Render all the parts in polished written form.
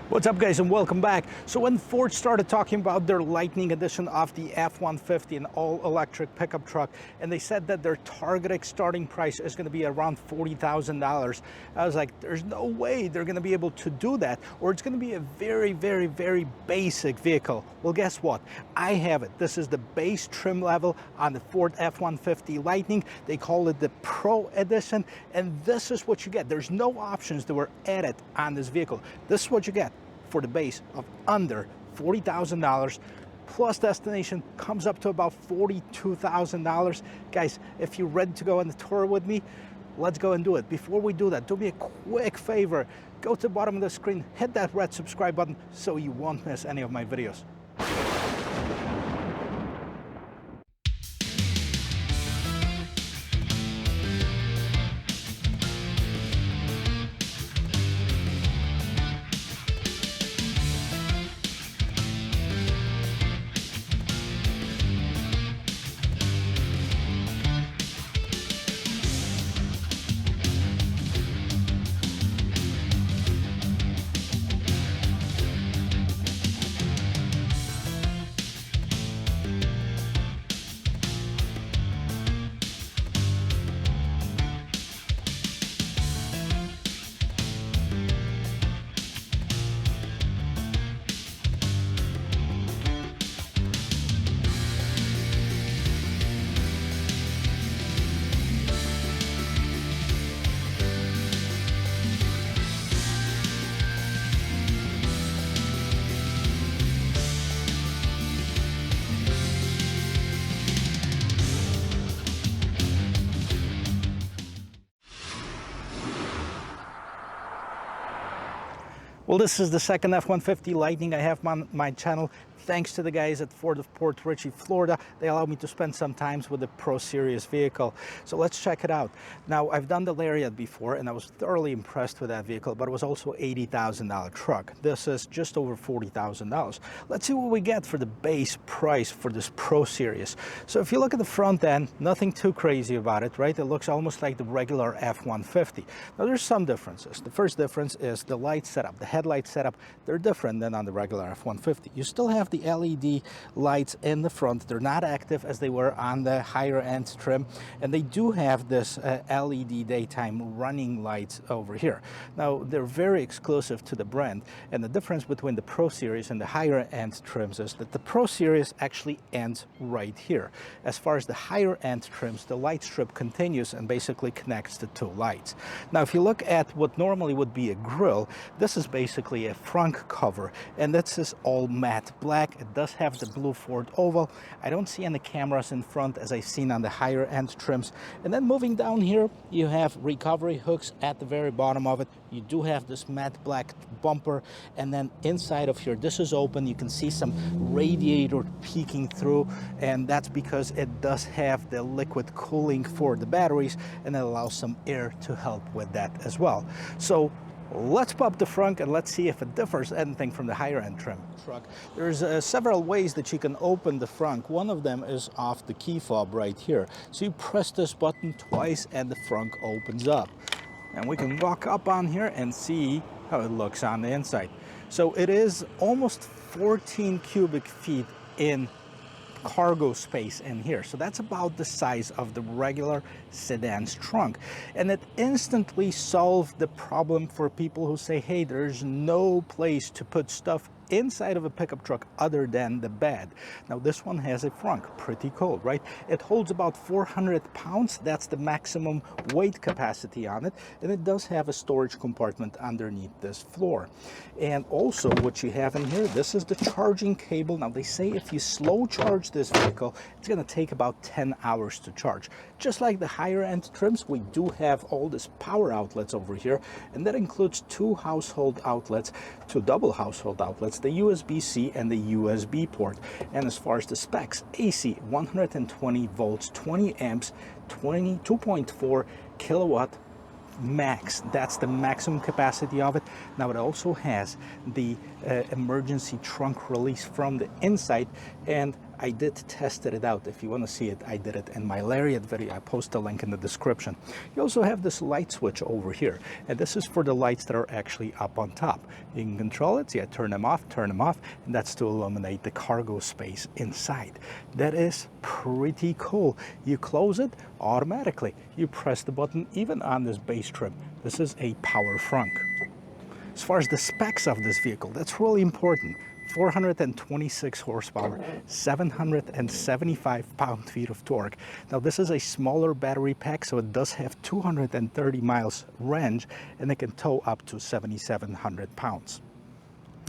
What's up, guys, and welcome back. So when Ford started talking about their Lightning edition of the F-150, an all-electric pickup truck, and they said that their targeted starting price is going to be around $40,000, I was like, there's no way they're going to be able to do that, or it's going to be a very, very, very basic vehicle. Well, guess what? I have it. This is the base trim level on the Ford F-150 Lightning. They call it the Pro Edition, and this is what you get. There's no options that were added on this vehicle. This is what you get for the base of under $40,000, plus destination comes up to about $42,000. Guys, if you're ready to go on the tour with me, let's go and do it. Before we do that, do me a quick favor. Go to the bottom of the screen, hit that red subscribe button so you won't miss any of my videos. Well, this is the second F-150 Lightning I have on my channel. Thanks to the guys at Ford of Port Richey, Florida. They allowed me to spend some time with the Pro Series vehicle. So let's check it out. Now, I've done the Lariat before, and I was thoroughly impressed with that vehicle, but it was also an $80,000 truck. This is just over $40,000. Let's see what we get for the base price for this Pro Series. So if you look at the front end, nothing too crazy about it, right? It looks almost like the regular F-150. Now, there's some differences. The first difference is the light setup. The headlight setup, they're different than on the regular F-150. You still have the LED lights in the front. They're not active as they were on the higher end trim, and they do have this LED daytime running lights over here. Now, they're very exclusive to the brand, and the difference between the Pro Series and the higher end trims is that the Pro Series actually ends right here. As far as the higher end trims, the light strip continues and basically connects the two lights. Now, if you look at what normally would be a grille, this is basically a Frunk cover, and this is all matte black. It does have the blue Ford oval. I don't see any cameras in front as I've seen on the higher end trims. And then moving down here, you have recovery hooks at the very bottom of it. You do have this matte black bumper, and then inside of here, this is open. You can see some radiator peeking through, and that's because it does have the liquid cooling for the batteries, and it allows some air to help with that as well. So let's pop the Frunk and let's see if it differs anything from the higher end trim truck. There's several ways that you can open the Frunk. One of them is off the key fob right here. So you press this button twice and the Frunk opens up. And we can walk up on here and see how it looks on the inside. So it is almost 14 cubic feet in cargo space in here. So that's about the size of the regular sedan's trunk. And it instantly solved the problem for people who say, hey, there's no place to put stuff inside of a pickup truck other than the bed. Now, this one has a Frunk. Pretty cool, right? It holds about 400 pounds. That's the maximum weight capacity on it. And it does have a storage compartment underneath this floor. And also what you have in here, this is the charging cable. Now, they say if you slow charge this vehicle, it's going to take about 10 hours to charge. Just like the higher end trims, we do have all these power outlets over here. And that includes two household outlets, two double household outlets, the USB-C and the USB port. And as far as the specs, AC 120 volts, 20 amps, 2.4 kilowatt max. That's the maximum capacity of it. Now, it also has the emergency trunk release from the inside, and I did tested it out. If you want to see it, I did it in my Lariat video. I post a link in the description. You also have this light switch over here, and this is for the lights that are actually up on top. You can control it. So turn them off, and that's to illuminate the cargo space inside. That is pretty cool. You close it automatically. You press the button even on this base trim. This is a power frunk. As far as the specs of this vehicle, that's really important. 426 horsepower, 775 pound-feet of torque. Now this is a smaller battery pack, so it does have 230 miles range, and it can tow up to 7,700 pounds.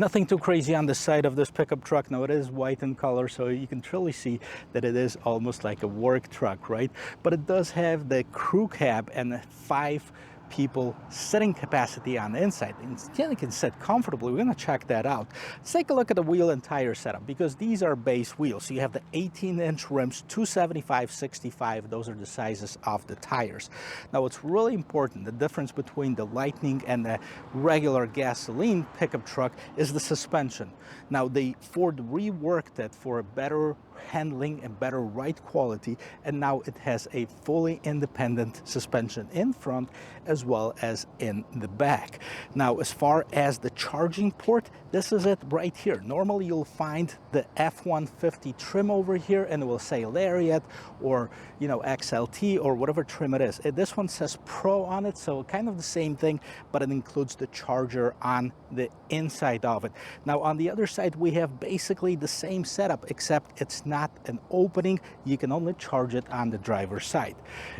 Nothing too crazy on the side of this pickup truck. Now it is white in color, so you can truly see that it is almost like a work truck, right? But it does have the crew cab and 5 people sitting capacity on the inside, and you can sit comfortably. We're going to check that out. Let's take a look at the wheel and tire setup, because these are base wheels. So you have the 18-inch rims, 275/65. Those are the sizes of the tires. Now what's really important, the difference between the Lightning and the regular gasoline pickup truck, is the suspension. Now the Ford reworked it for a better handling and better ride quality, and now it has a fully independent suspension in front as well as in the back. Now as far as the charging port, this is it right here. Normally you'll find the F-150 trim over here, and it will say Lariat or XLT or whatever trim it is. This one says Pro on it, so kind of the same thing, but it includes the charger on the inside of it. Now on the other side we have basically the same setup, except it's not an opening. You can only charge it on the driver's side.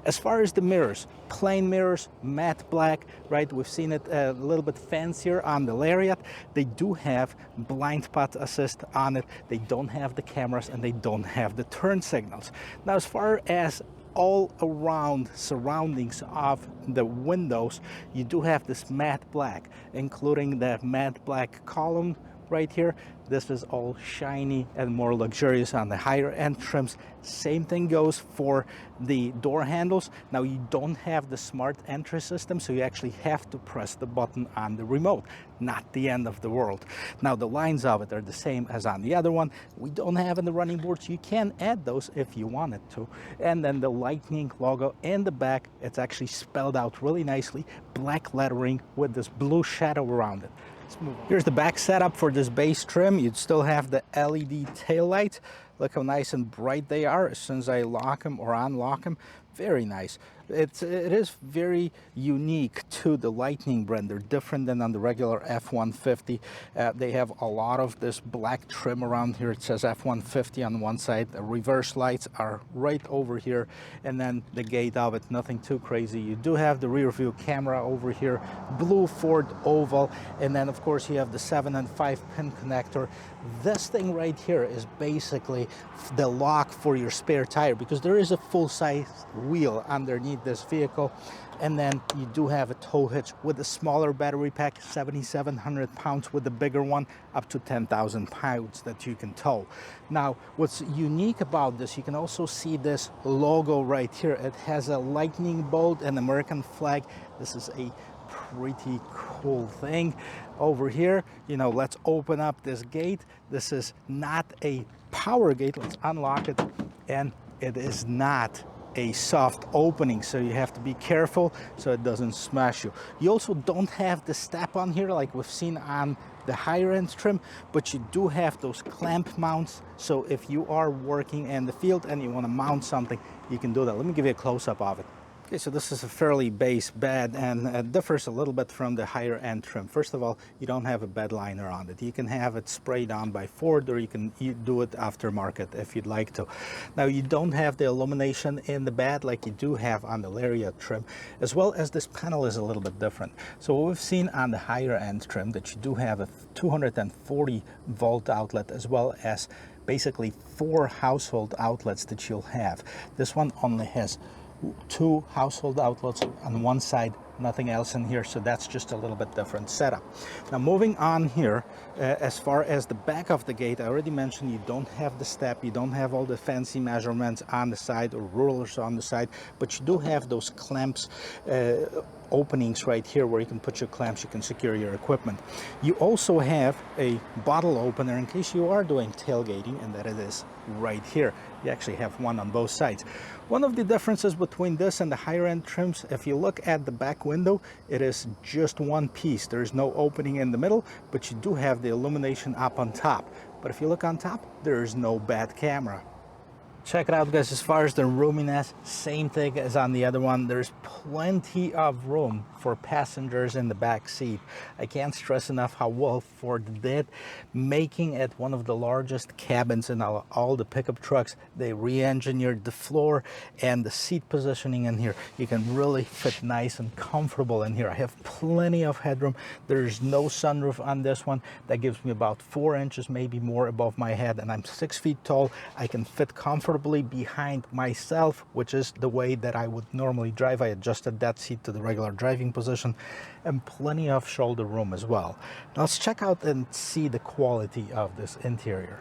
As far as the mirrors, plain mirrors, matte black, right? We've seen it a little bit fancier on the Lariat. They do have blind spot assist on it. They don't have the cameras, and they don't have the turn signals. Now as far as all around surroundings of the windows, you do have this matte black, including the matte black column right here. This is all shiny and more luxurious on the higher end trims. Same thing goes for the door handles. Now you don't have the smart entry system, so you actually have to press the button on the remote. Not the end of the world. Now the lines of it are the same as on the other one. We don't have in the running boards. You can add those if you wanted to. And then the Lightning logo in the back, it's actually spelled out really nicely, black lettering with this blue shadow around it. Here's the back setup for this base trim. You'd still have the LED taillights. Look how nice and bright they are as soon as I lock them or unlock them. Very nice. It is very unique to the Lightning brand. They're different than on the regular F-150. They have a lot of this black trim around here. It says F-150 on one side. The reverse lights are right over here, and then the gate of it, nothing too crazy. You do have the rear view camera over here, blue Ford oval, and then of course you have the 7 and 5 pin connector. This thing right here is basically the lock for your spare tire, because there is a full-size wheel underneath this vehicle. And then you do have a tow hitch with a smaller battery pack, 7,700 pounds, with the bigger one up to 10,000 pounds that you can tow. Now what's unique about this, you can also see this logo right here. It has a lightning bolt and American flag. This is a pretty cool thing. Over here, let's open up this gate. This is not a power gate. Let's unlock it, and it is not a soft opening, so you have to be careful so it doesn't smash you. You also don't have the step on here like we've seen on the higher end trim, but you do have those clamp mounts, so if you are working in the field and you want to mount something, you can do that. Let me give you a close-up of it. Okay, so this is a fairly base bed, and it differs a little bit from the higher end trim. First of all, you don't have a bed liner on it. You can have it sprayed on by Ford, or you can do it aftermarket if you'd like to. Now you don't have the illumination in the bed like you do have on the Lariat trim, as well as this panel is a little bit different. So what we've seen on the higher end trim, that you do have a 240 volt outlet, as well as basically 4 household outlets that you'll have. This one only has 2 household outlets on one side, nothing else in here, so that's just a little bit different setup. Now moving on here, as far as the back of the gate, I already mentioned you don't have the step, you don't have all the fancy measurements on the side or rulers on the side, but you do have those clamps openings right here where you can put your clamps, you can secure your equipment. You also have a bottle opener in case you are doing tailgating, and that it is right here. You actually have one on both sides. One of the differences between this and the higher end trims, if you look at the back window, it is just one piece. There's no opening in the middle, but you do have the illumination up on top. But if you look on top, there's no bad camera. Check it out, guys. As far as the roominess, same thing as on the other one. There's plenty of room for passengers in the back seat. I can't stress enough how well Ford did, making it one of the largest cabins in all the pickup trucks. They re-engineered the floor and the seat positioning in here. You can really fit nice and comfortable in here. I have plenty of headroom. There's no sunroof on this one. That gives me about 4 inches, maybe more, above my head, and I'm 6 feet tall. I can fit comfortably behind myself, which is the way that I would normally drive. I adjusted that seat to the regular driving position, and plenty of shoulder room as well. Now let's check out and see the quality of this interior.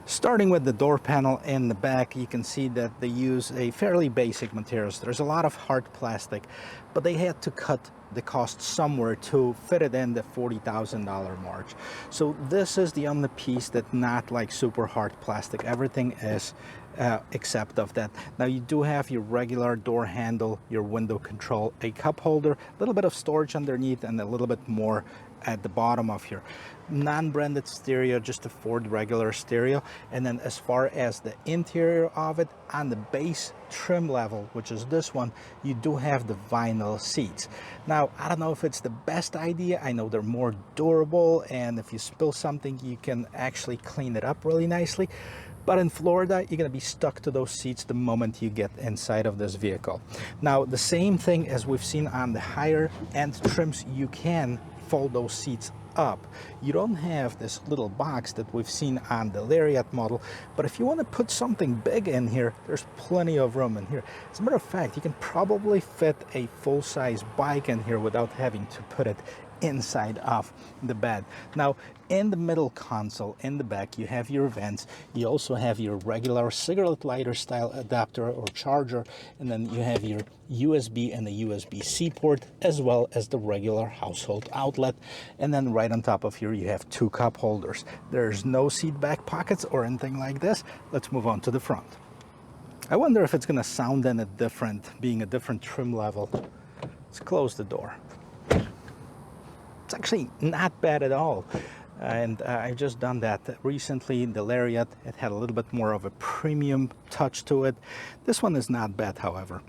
Starting with the door panel in the back, you can see that they use a fairly basic materials. There's a lot of hard plastic, but they had to cut the cost somewhere to fit it in the $40,000 mark. So this is the only piece that's not like super hard plastic. Everything is except of that. Now you do have your regular door handle, your window control, a cup holder, a little bit of storage underneath, and a little bit more at the bottom of here. Non-branded stereo, just a Ford regular stereo. And then as far as the interior of it, on the base trim level, which is this one, you do have the vinyl seats. Now I don't know if it's the best idea. I know they're more durable, and if you spill something you can actually clean it up really nicely. But in Florida, you're going to be stuck to those seats the moment you get inside of this vehicle. Now, the same thing as we've seen on the higher end trims, you can fold those seats up. You don't have this little box that we've seen on the Lariat model, but if you want to put something big in here, there's plenty of room in here. As a matter of fact, you can probably fit a full-size bike in here without having to put it inside of the bed. Now in the middle console in the back, you have your vents. You also have your regular cigarette lighter style adapter or charger, and then you have your USB and the USB-C port, as well as the regular household outlet. And then right on top of here you have 2 cup holders. There's no seat back pockets or anything like this. Let's move on to the front. I wonder if it's gonna sound any different, being a different trim level. Let's close the door. It's actually not bad at all, and I've just done that recently. The Lariat, it had a little bit more of a premium touch to it. This one is not bad, however.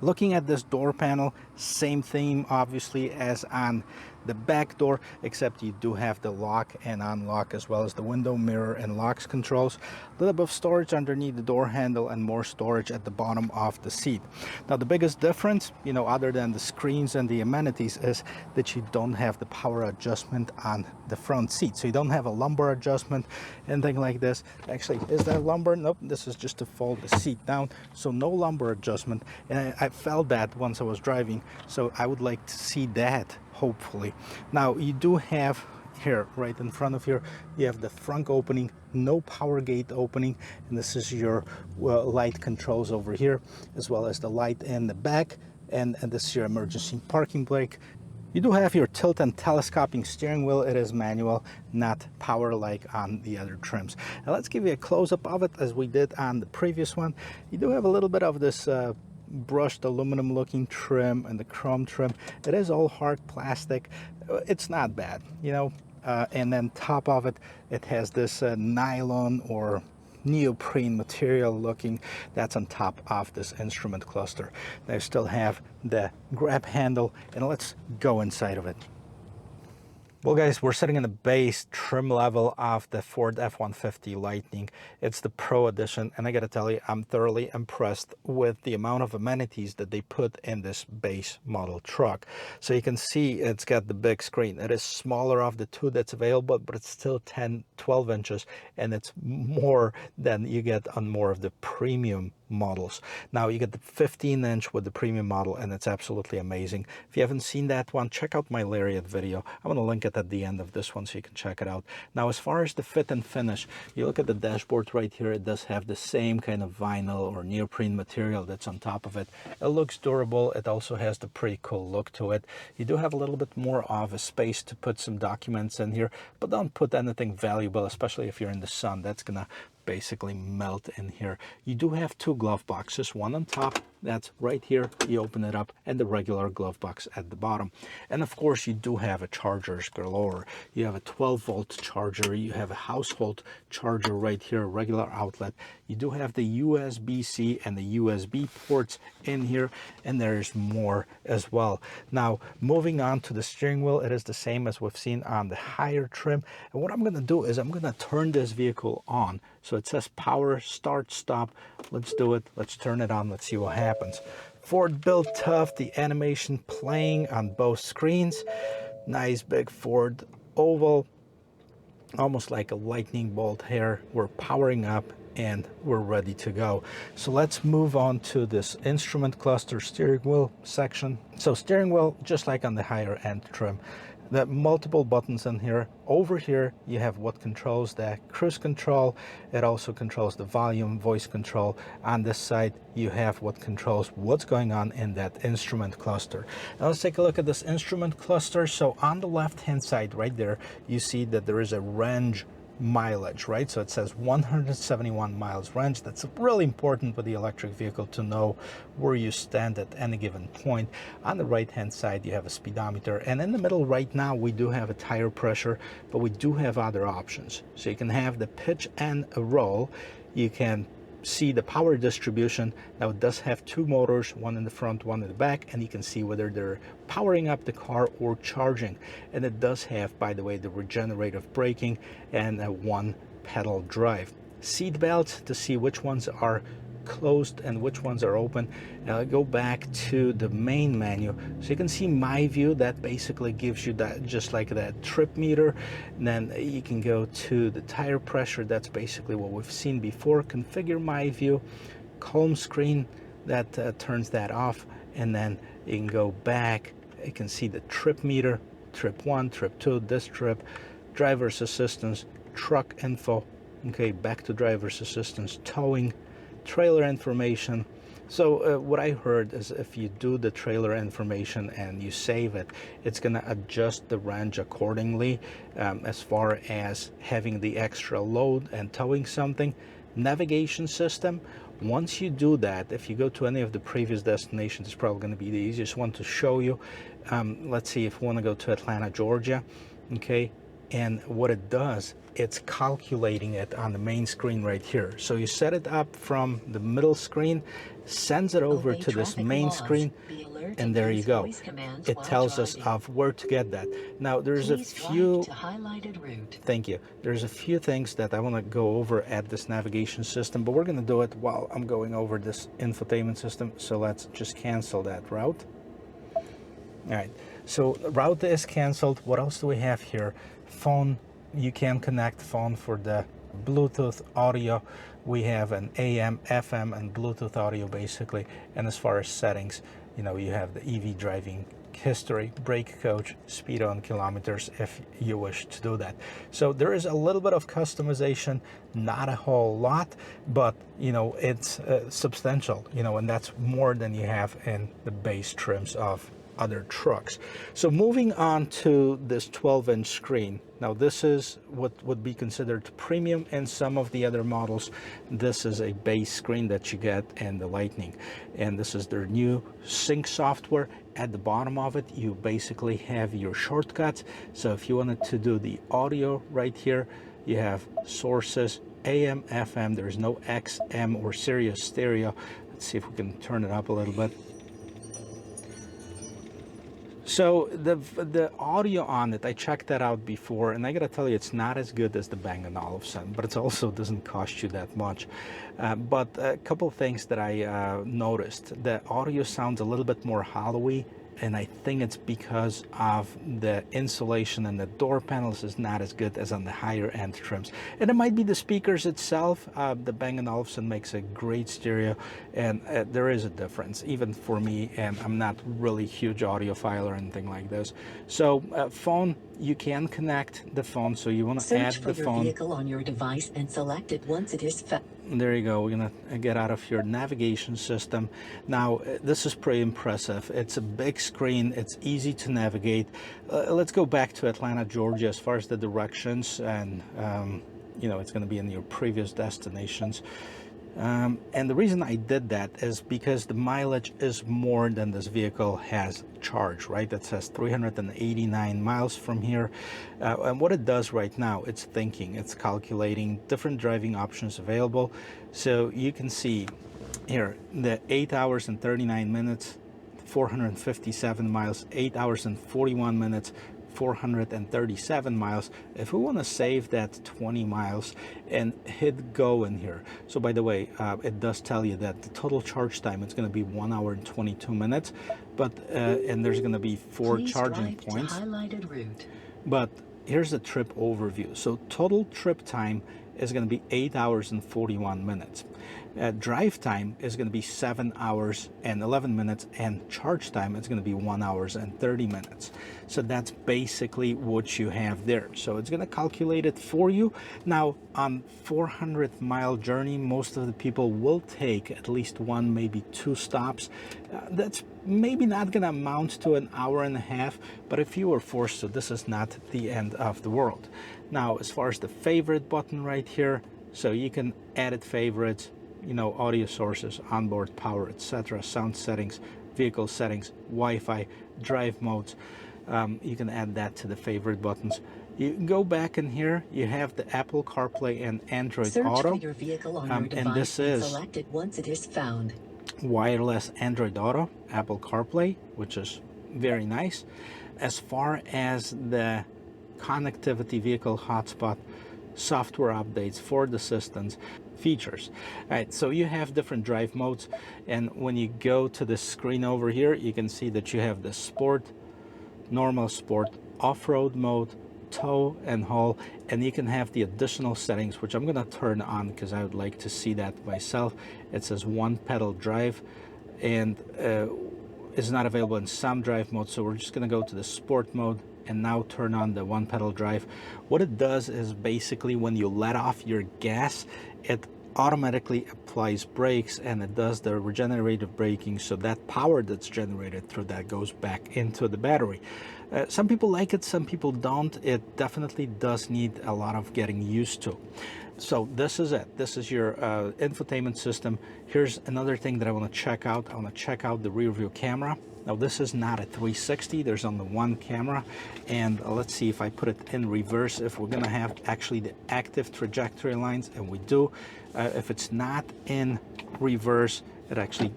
Looking at this door panel, same theme obviously as on the back door, except you do have the lock and unlock, as well as the window mirror and locks controls. A little bit of storage underneath the door handle and more storage at the bottom of the seat. Now the biggest difference, you know, other than the screens and the amenities, is that you don't have the power adjustment on the front seat. So you don't have a lumbar adjustment, anything like this. Actually, is that lumbar? Nope, this is just to fold the seat down, so no lumbar adjustment. And I felt that once I was driving, so I would like to see that, hopefully. Now you do have here, right in front of here, you have the Frunk opening, no power gate opening, and this is your light controls over here, as well as the light in the back, and this is your emergency parking brake. You do have your tilt and telescoping steering wheel. It is manual, not power like on the other trims. Now let's give you a close-up of it as we did on the previous one. You do have a little bit of this brushed aluminum looking trim and the chrome trim. It is all hard plastic. It's not bad, you know. And then top of it, it has this nylon or neoprene material looking, that's on top of this instrument cluster. They still have the grab handle, and let's go inside of it. Well guys, we're sitting in the base trim level of the Ford F-150 Lightning. It's the Pro Edition, and I gotta tell you, I'm thoroughly impressed with the amount of amenities that they put in this base model truck. So you can see it's got the big screen. It is smaller of the two that's available, but it's still 10-12 inches, and it's more than you get on more of the premium models. Now you get the 15-inch with the premium model, and it's absolutely amazing. If you haven't seen that one, check out my Lariat video. I'm going to link it at the end of this one so you can check it out. Now, as far as the fit and finish, you look at the dashboard right here, it does have the same kind of vinyl or neoprene material that's on top of it. It looks durable. It also has the pretty cool look to it. You do have a little bit more of a space to put some documents in here, but don't put anything valuable, especially if you're in the sun. That's gonna basically melt in here. You do have two glove boxes, one on top, that's right here, you open it up, and the regular glove box at the bottom. And of course you do have a chargers galore. You have a 12-volt charger, you have a household charger right here, a regular outlet. You do have the USB-C and the USB ports in here, and there's more as well. Now, moving on to the steering wheel, it is the same as we've seen on the higher trim. And what I'm gonna do is I'm gonna turn this vehicle on. So it says power, start, stop. Let's do it. Let's turn it on. Let's see what happens. Ford built tough, the animation playing on both screens. Nice big Ford oval, almost like a lightning bolt here. We're powering up and we're ready to go. So let's move on to this instrument cluster steering wheel section. So steering wheel, just like on the higher end trim, the multiple buttons in here. Over here you have what controls the cruise control. It also controls the volume, voice control. On this side you have what controls what's going on in that instrument cluster. Now let's take a look at this instrument cluster. So on the left hand side right there, you see that there is a range mileage, right? So it says 171 miles range. That's really important with the electric vehicle to know where you stand at any given point. On the right hand side you have a speedometer, and in the middle right now we do have a tire pressure, but we do have other options. So you can have the pitch and a roll. You can see the power distribution. Now it does have two motors, one in the front, one in the back, and you can see whether they're powering up the car or charging. And it does have, by the way, the regenerative braking and a one pedal drive. Seat belts to see which ones are closed and which ones are open. Now I go back to the main menu, so you can see my view. That basically gives you that, just like that trip meter. And then you can go to the tire pressure. That's basically what we've seen before. Configure my view, home screen, that turns that off, and then you can go back. You can see the trip meter, trip 1, trip 2, this trip, driver's assistance, truck info. Okay, back to driver's assistance, towing, trailer information. So what I heard is if you do the trailer information and you save it, it's going to adjust the range accordingly, as far as having the extra load and towing something. Navigation system, once you do that, if you go to any of the previous destinations, it's probably going to be the easiest one to show you. Let's see, if we want to go to Atlanta, Georgia, okay, and what it does, it's calculating it on the main screen right here. So you set it up from the middle screen, sends it over to this main screen, and there you go. It tells us of where to get that. Now there's a few, thank you, there's a few things that I want to go over at this navigation system, but we're going to do it while I'm going over this infotainment system. So let's just cancel that route. All right, so route is canceled. What else do we have here? Phone, you can connect phone for the Bluetooth audio. We have an AM, FM, and Bluetooth audio basically. And as far as settings, you know, you have the EV driving history, brake coach, speed on kilometers if you wish to do that. So there is a little bit of customization, not a whole lot, but you know, it's substantial, you know, and that's more than you have in the base trims of other trucks. So moving on to this 12-inch screen. Now this is what would be considered premium in some of the other models. This is a base screen that you get in the Lightning, and this is their new sync software. At the bottom of it, you basically have your shortcuts. So if you wanted to do the audio right here, you have sources, AM, FM. There's no XM or Sirius stereo. Let's see if we can turn it up a little bit. So the audio on it, I checked that out before, and I gotta tell you, it's not as good as the Bang & Olufsen, but it also doesn't cost you that much. But a couple of things that I noticed: the audio sounds a little bit more hollowy and I think it's because of the insulation and the door panels is not as good as on the higher end trims. And it might be the speakers itself. The Bang & Olufsen makes a great stereo, and there is a difference even for me, and I'm not really huge audiophile or anything like this. So phone, you can connect the phone, so you want to add the phone. Search for your vehicle on your device and select it once it is found. There you go. We're gonna get out of your navigation system. Now, this is pretty impressive. It's a big screen. It's easy to navigate. Let's go back to Atlanta, Georgia, as far as the directions, and you know, it's gonna be in your previous destinations. And the reason I did that is because the mileage is more than this vehicle has charged, right? That says 389 miles from here. And what it does right now, it's thinking, it's calculating different driving options available. So you can see here the 8 hours and 39 minutes, 457 miles, 8 hours and 41 minutes, 437 miles. If we want to save that 20 miles and hit go in here, so by the way, it does tell you that the total charge time is going to be 1 hour and 22 minutes, but and there's going to be 4 charging points. Highlighted route. But here's the trip overview. So total trip time is going to be 8 hours and 41 minutes. Drive time is going to be 7 hours and 11 minutes, and charge time is going to be 1 hour and 30 minutes. So that's basically what you have there. So it's going to calculate it for you. Now, on 400-mile journey, most of the people will take at least 1, maybe 2 stops. That's maybe not going to amount to an hour and a half, but if you were forced to, this is not the end of the world. Now, as far as the favorite button right here, so you can edit favorites, you know, audio sources, onboard power, etc., sound settings, vehicle settings, Wi-Fi, drive modes. You can add that to the favorite buttons. You can go back in here, you have the Apple CarPlay and Android Search Auto. for your vehicle on your device and this is select it once it is found. wireless Android Auto, Apple CarPlay, which is very nice. As far as the connectivity, vehicle hotspot, software updates, Ford Assistance, features. All right, so you have different drive modes, and when you go to the screen over here, you can see that you have the sport, normal sport, off-road mode, tow and haul, and you can have the additional settings, which I'm going to turn on because I would like to see that myself. It says 1 pedal drive, and is not available in some drive modes, so we're just going to go to the sport mode and now turn on the 1 pedal drive. What it does is basically when you let off your gas, it automatically applies brakes, and it does the regenerative braking, so that power that's generated through that goes back into the battery. Some people like it, some people don't. It definitely does need a lot of getting used to. So this is it. This is your infotainment system. Here's another thing that I want to check out. I want to check out the rear view camera. Now this is not a 360, there's only 1 camera, and let's see if I put it in reverse, if we're gonna have actually the active trajectory lines, and we do. If it's not in reverse, it actually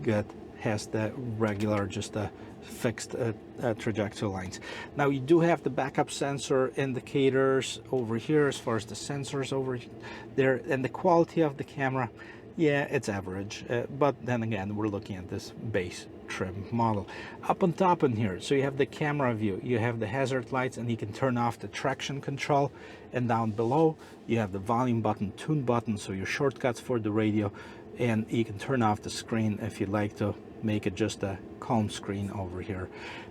has the regular, just a fixed trajectory lines. Now you do have the backup sensor indicators over here as far as the sensors over there, and the quality of the camera, yeah, it's average, but then again, we're looking at this base trim model. Up on top in here, so you have the camera view, you have the hazard lights, and you can turn off the traction control, and down below you have the volume button, tune button, so your shortcuts for the radio, and you can turn off the screen if you'd like to make it just a calm screen over here.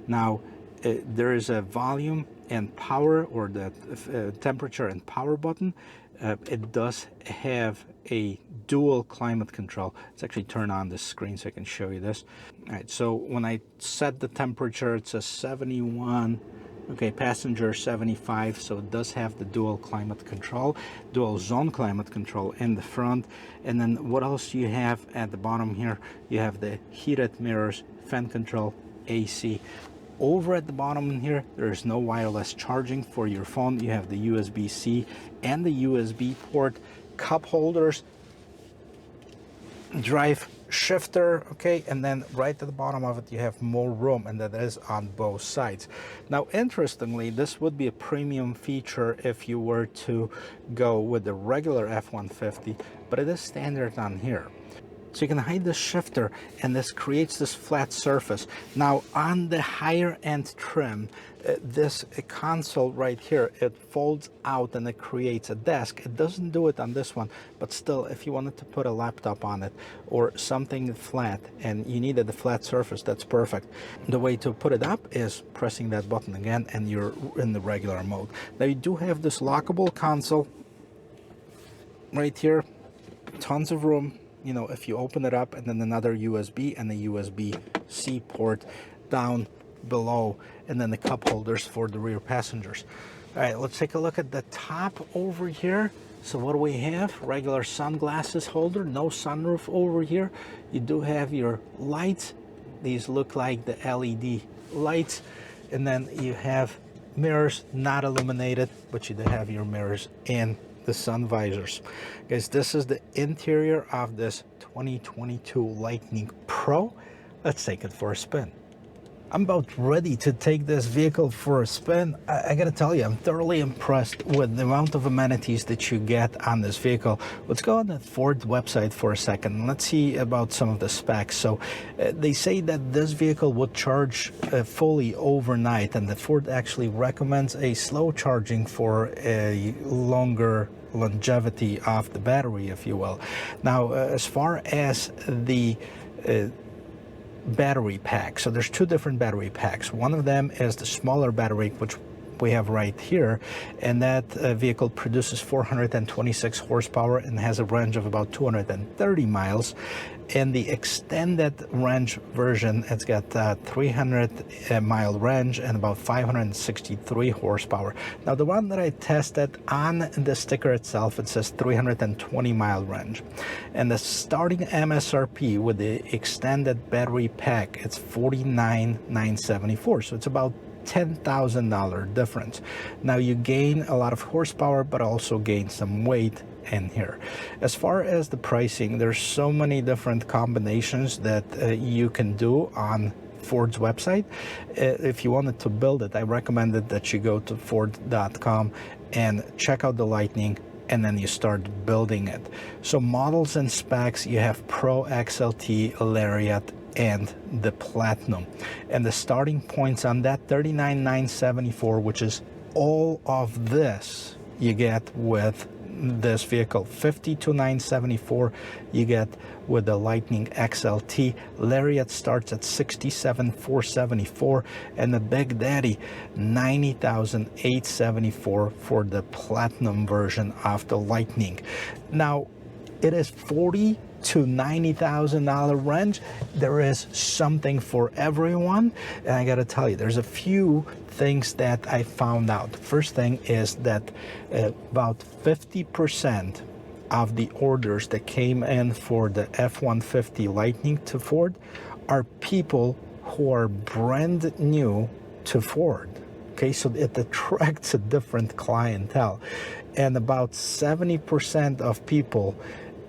Now there is a volume and power, or the temperature and power button. It does have a dual climate control. Let's actually turn on this screen so I can show you this. All right, so when I set the temperature, it says 71. Okay, passenger 75, so it does have the dual climate control, dual zone climate control in the front. And then what else do you have at the bottom here? You have the heated mirrors, fan control, AC. Over at the bottom in here, there is no wireless charging for your phone. You have the USB-C and the USB port, cup holders, drive shifter, okay, and then right at the bottom of it you have more room, and that is on both sides. Now interestingly, this would be a premium feature if you were to go with the regular F-150, but it is standard on here. So you can hide the shifter, and this creates this flat surface. Now on the higher end trim, this console right here, it folds out and it creates a desk. It doesn't do it on this one, but still, if you wanted to put a laptop on it or something flat and you needed a flat surface, that's perfect. The way to put it up is pressing that button again and you're in the regular mode. Now you do have this lockable console right here, tons of room. You know, if you open it up, and then another USB and a USB-C port down below, and then the cup holders for the rear passengers. All right, let's take a look at the top over here. So what do we have? Regular sunglasses holder, no sunroof over here. You do have your lights. These look like the LED lights. And then you have mirrors, not illuminated, but you do have your mirrors in the sun visors. Guys, this is the interior of this 2022 Lightning Pro. Let's take it for a spin. I'm about ready to take this vehicle for a spin. I gotta tell you, I'm thoroughly impressed with the amount of amenities that you get on this vehicle. Let's go on the Ford website for a second and let's see about some of the specs. So they say that this vehicle would charge fully overnight, and that Ford actually recommends a slow charging for a longer longevity of the battery, if you will. Now, as far as the battery pack, so there's two different battery packs. One of them is the smaller battery, which we have right here, and that vehicle produces 426 horsepower and has a range of about 230 miles. In the extended range version, it's got 300 mile range and about 563 horsepower. Now the one that I tested, on the sticker itself, it says 320 mile range, and the starting MSRP with the extended battery pack, it's $49,974. So it's about $10,000 difference. Now you gain a lot of horsepower, but also gain some weight in here. As far as the pricing, there's so many different combinations that you can do on Ford's website. If you wanted to build it, I recommended that you go to Ford.com and check out the Lightning, and then you start building it. So models and specs, you have Pro, XLT, Lariat, and the Platinum, and the starting points on that $39,974, which is all of this you get with this vehicle. $52,974 you get with the Lightning XLT. Lariat starts at $67,474, and the Big Daddy $90,874 for the Platinum version of the Lightning. Now it is $40,000 to $90,000 range. There is something for everyone, and I gotta tell you, there's a few things that I found out. First thing is that about 50% of the orders that came in for the F-150 Lightning to Ford are people who are brand new to Ford. Okay, so it attracts a different clientele, and about 70% of people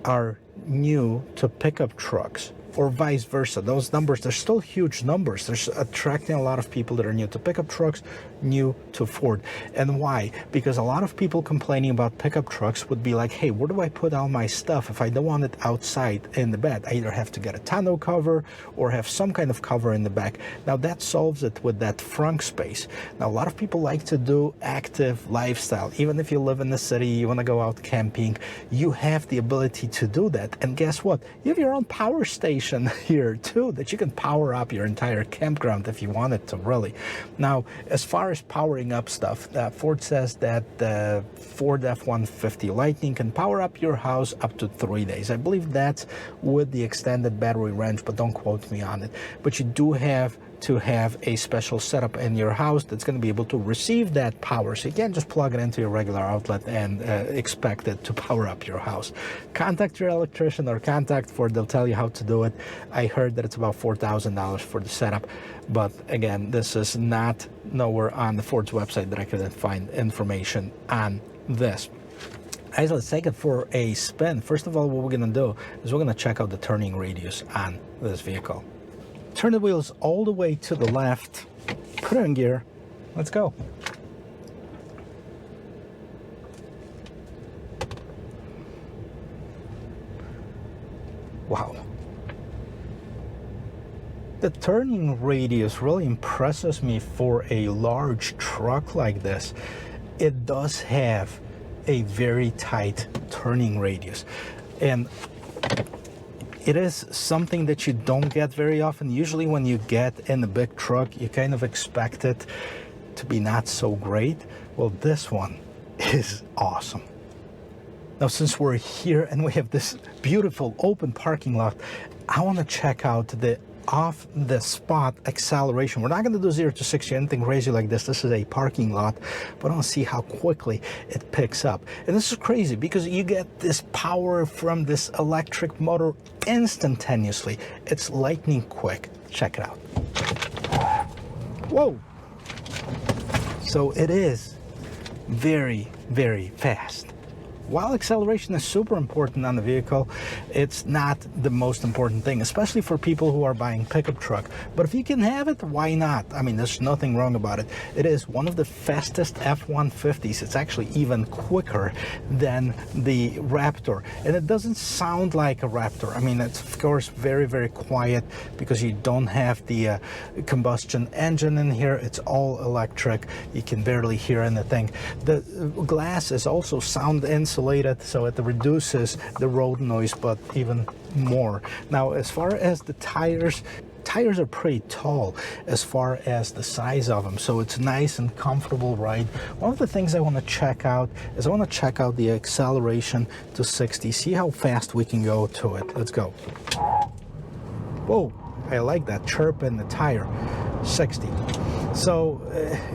are new to pickup trucks, or vice versa. Those numbers, they're still huge numbers. They're attracting a lot of people that are new to pickup trucks, new to Ford. And why? Because a lot of people complaining about pickup trucks would be like, hey, where do I put all my stuff if I don't want it outside in the bed? I either have to get a tonneau cover or have some kind of cover in the back. Now that solves it with that Frunk space. Now a lot of people like to do active lifestyle. Even if you live in the city, you want to go out camping, you have the ability to do that. And guess what? You have your own power station here too, that you can power up your entire campground if you wanted to, really. Now, as far as powering up stuff, Ford says that the Ford F-150 Lightning can power up your house up to 3 days. I believe that's with the extended battery range, but don't quote me on it. But you do have to have a special setup in your house that's going to be able to receive that power. So you can't just plug it into your regular outlet and expect it to power up your house. Contact your electrician or contact Ford. They'll tell you how to do it. I heard that it's about $4,000 for the setup. But again, this is not nowhere on the Ford's website that I could find information on this. Guys, let's take it for a spin. First of all, what we're going to do is we're going to check out the turning radius on this vehicle. Turn the wheels all the way to the left, put it in gear, let's go. Wow, The turning radius really impresses me for a large truck like this. It does have a very tight turning radius, and it is something that you don't get very often. Usually when you get in a big truck, you kind of expect it to be not so great. Well, this one is awesome. Now, since we're here and we have this beautiful open parking lot, I want to check out the off the spot acceleration. We're not going to do 0 to 60 or anything crazy like this. This is a parking lot, but I want to see how quickly it picks up. And this is crazy because you get this power from this electric motor instantaneously. It's lightning quick. Check it out. Whoa! So it is very, very fast. While acceleration is super important on the vehicle, it's not the most important thing, especially for people who are buying pickup truck. But if you can have it, why not? I mean, there's nothing wrong about it. It is one of the fastest F-150s. It's actually even quicker than the Raptor. And it doesn't sound like a Raptor. I mean, it's of course very, very quiet because you don't have the combustion engine in here. It's all electric. You can barely hear anything. The glass is also sound insulated, so it reduces the road noise, but even more. Now, as far as the tires are pretty tall as far as the size of them, so it's nice and comfortable ride. One of the things I want to check out is I want to check out the acceleration to 60, see how fast we can go to it. Let's go. Whoa, I like that chirp in the tire. 60. So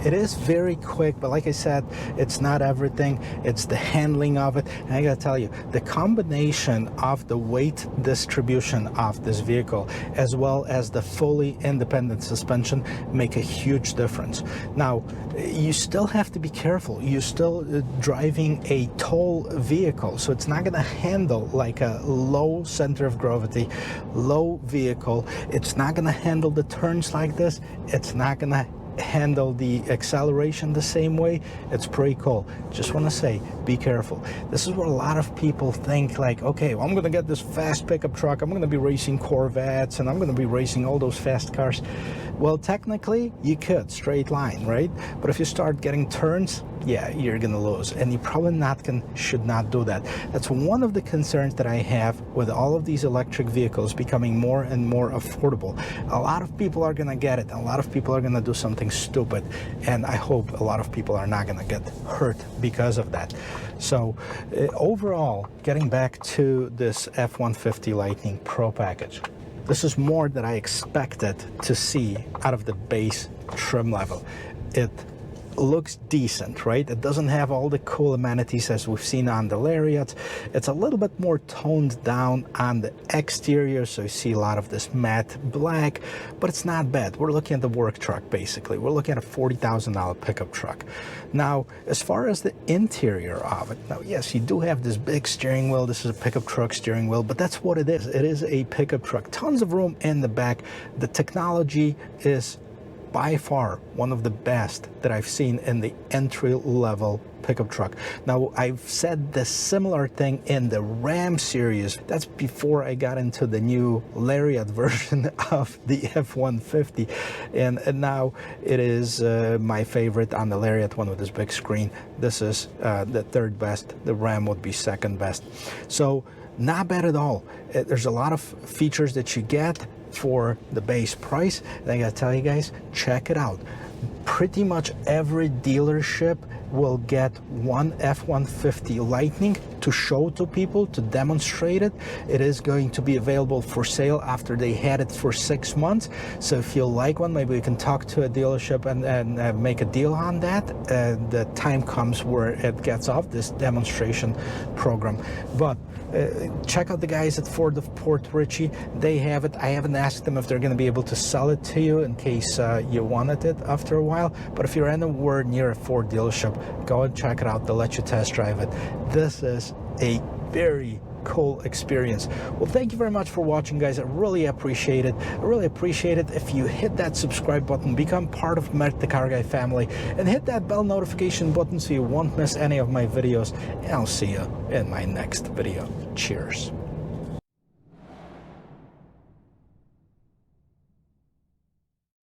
it is very quick, but like I said, it's not everything. It's the handling of it. And I gotta tell you, the combination of the weight distribution of this vehicle as well as the fully independent suspension make a huge difference. Now, you still have to be careful. You're still driving a tall vehicle, so it's not gonna handle like a low center of gravity, low vehicle. It's not gonna handle the turns like this. It's not gonna handle the acceleration the same way. It's pretty cool. Just want to say, be careful. This is what a lot of people think, like, okay, well, I'm going to get this fast pickup truck. I'm going to be racing Corvettes and I'm going to be racing all those fast cars. Well, technically, you could, straight line, right? But if you start getting turns, yeah, you're going to lose. And you probably should not do that. That's one of the concerns that I have with all of these electric vehicles becoming more and more affordable. A lot of people are going to get it. A lot of people are going to do something stupid. And I hope a lot of people are not going to get hurt because of that. So overall, getting back to this F-150 Lightning Pro package, this is more than I expected to see out of the base trim level. It looks decent, right? It doesn't have all the cool amenities as we've seen on the Lariat. It's a little bit more toned down on the exterior, so you see a lot of this matte black, but it's not bad. We're looking at the work truck, basically. We're looking at a $40,000 pickup truck. Now, as far as the interior of it, now, yes, you do have this big steering wheel. This is a pickup truck steering wheel, but that's what it is. It is a pickup truck. Tons of room in the back. The technology is by far one of the best that I've seen in the entry-level pickup truck. Now, I've said the similar thing in the Ram series. That's before I got into the new Lariat version of the F-150. And now it is my favorite on the Lariat one with this big screen. This is the third best. The Ram would be second best. So not bad at all. There's a lot of features that you get for the base price. And I gotta tell you guys, check it out. Pretty much every dealership will get one F-150 Lightning to show to people, to demonstrate it. It is going to be available for sale after they had it for 6 months. So if you like one, maybe we can talk to a dealership and make a deal on that. The time comes where it gets off this demonstration program. But check out the guys at Ford of Port Richey. They have it. I haven't asked them if they're going to be able to sell it to you in case you wanted it after a while. But if you're anywhere near a Ford dealership, go and check it out. They'll let you test drive it. This is a very cool experience. Well, thank you very much for watching, guys. I really appreciate it. I really appreciate it if you hit that subscribe button, become part of the Carguy family, and hit that bell notification button so you won't miss any of my videos. And I'll see you in my next video. Cheers.